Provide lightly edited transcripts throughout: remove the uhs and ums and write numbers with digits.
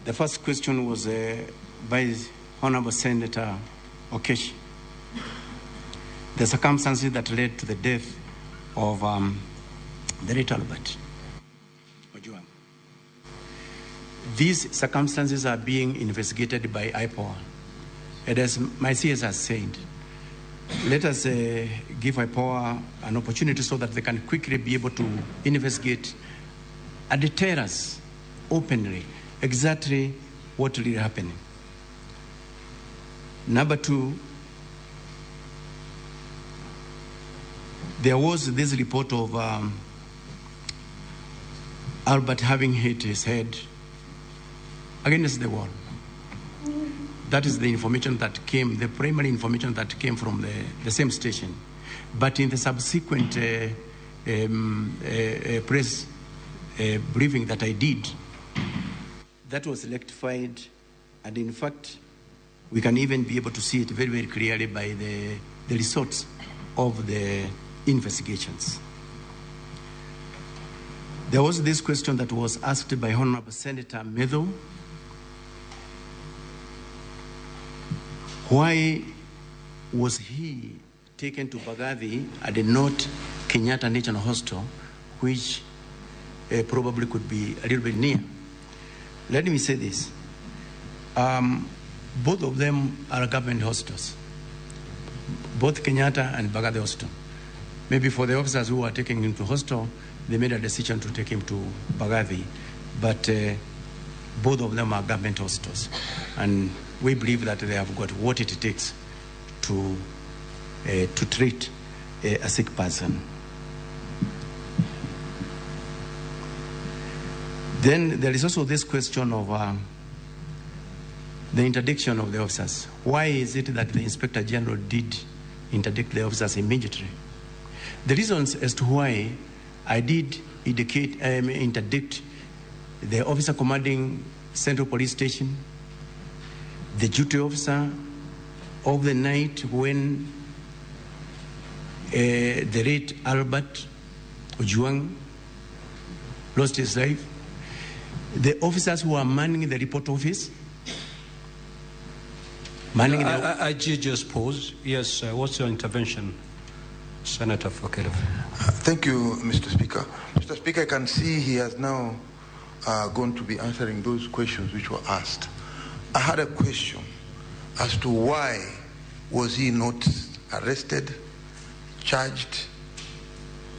The first question was by Honorable Senator Okeshi. The circumstances that led to the death of the late Albert Ojwang. These circumstances are being investigated by IPOA. And as my CS has said, let us give IPOA an opportunity so that they can quickly be able to investigate and tell us openly exactly what really happened. Number two, there was this report of Albert having hit his head against the wall. That is the information that came, the primary information that came from the same station. But in the subsequent press briefing that I did, that was rectified, and in fact, we can even be able to see it very, very clearly by the results of the investigations. There was this question that was asked by Honorable Senator Medho. Why was he taken to Bagathi and not Kenyatta National Hospital, which probably could be a little bit near? Let me say this. Both of them are government hospitals, both Kenyatta and Bagathi Hospital. Maybe for the officers who are taking him to hospital, they made a decision to take him to Bagathi, but both of them are government hospitals. And we believe that they have got what it takes to treat a sick person. Then there is also this question of the interdiction of the officers. Why is it that the Inspector General did interdict the officers immediately? The reasons as to why I did interdict the officer commanding Central Police Station, the duty officer of the night when the late Albert Ojwang lost his life, the officers who are manning the report office, IG just pause. Yes, what's your intervention, Senator Fokelefe? Thank you, Mr. Speaker. Mr. Speaker, I can see he has now going to be answering those questions which were asked. I had a question as to why was he not arrested, charged,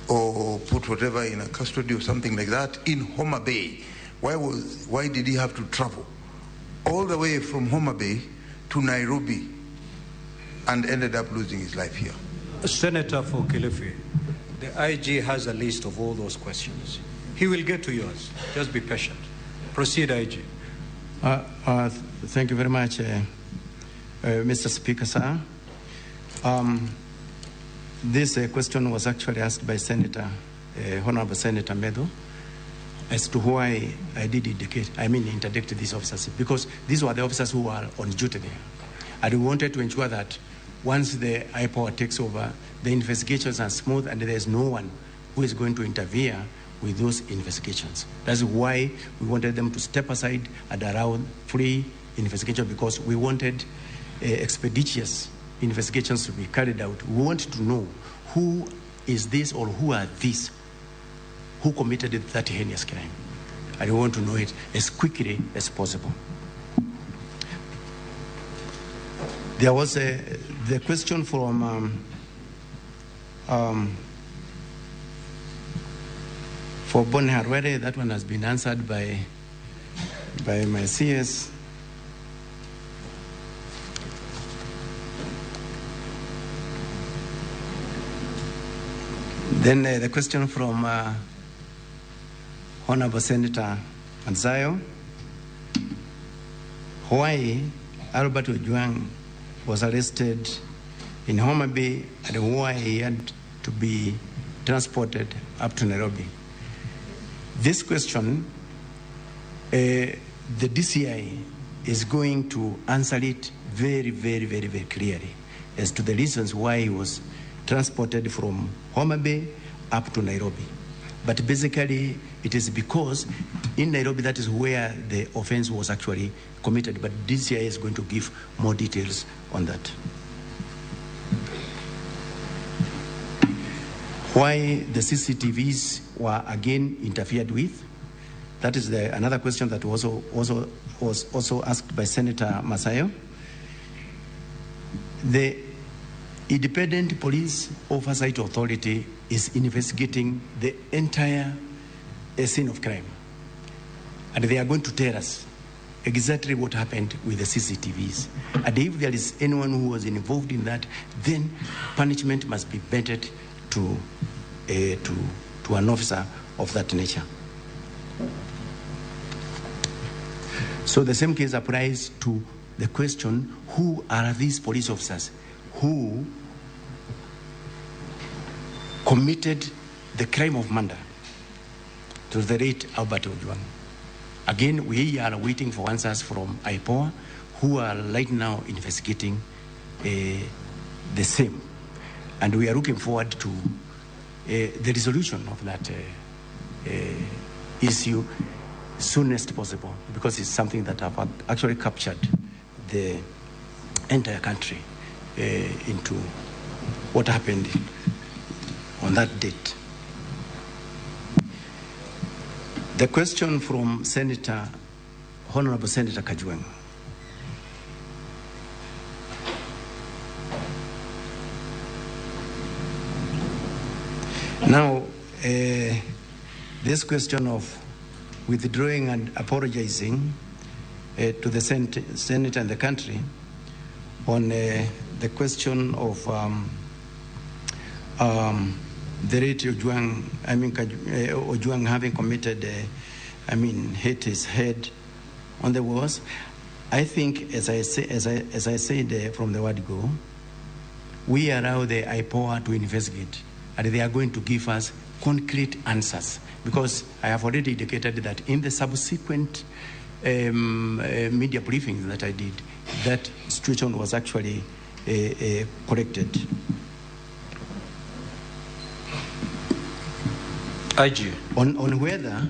or put whatever in a custody or something like that in Homa Bay. Why did he have to travel all the way from Homa Bay to Nairobi and ended up losing his life here? Senator Fokelefe, the IG has a list of all those questions. He will get to yours. Just be patient. Proceed, IG. Thank you very much, Mr. Speaker, sir. This question was actually asked by Honorable Senator Medho as to why I did interdict these officers, because these were the officers who were on duty there. And we wanted to ensure that once the IPOA takes over, the investigations are smooth and there's no one who is going to interfere with those investigations. That's why we wanted them to step aside and allow free investigation, because we wanted expeditious investigations to be carried out. We want to know who is this or who are these who committed that heinous crime. And we want to know it as quickly as possible. There was the question from for Bonne Harwere. That one has been answered by my CS. Then the question from Honorable Senator Manzayo, why Albert Ojwang was arrested in Homa Bay and why he had to be transported up to Nairobi. This question, the DCI is going to answer it very, very, very, very clearly as to the reasons why he was transported from Homa Bay up to Nairobi. But basically, it is because in Nairobi, that is where the offense was actually committed. But DCI is going to give more details on that. Why the CCTVs were again interfered with? That is another question that was also asked by Senator Masayo. The Independent Police Oversight Authority is investigating the entire scene of crime. And they are going to tell us exactly what happened with the CCTVs. And if there is anyone who was involved in that, then punishment must be meted to an officer of that nature. So the same case applies to the question, who are these police officers who committed the crime of murder to the late Albert Ojwang? Again, we are waiting for answers from IPOA, who are right now investigating the same. And we are looking forward to the resolution of that issue soonest possible, because it's something that have actually captured the entire country into what happened on that date. The question from Honorable Senator Kajwang. Now, this question of withdrawing and apologizing to the Senate and the country on the question of the late Ojwang, Ojwang having committed, hit his head on the walls. I think, as I said from the word go, we allow the IPOA to investigate, and they are going to give us concrete answers, because I have already indicated that in the subsequent media briefings that I did, that situation was actually corrected. IG. On whether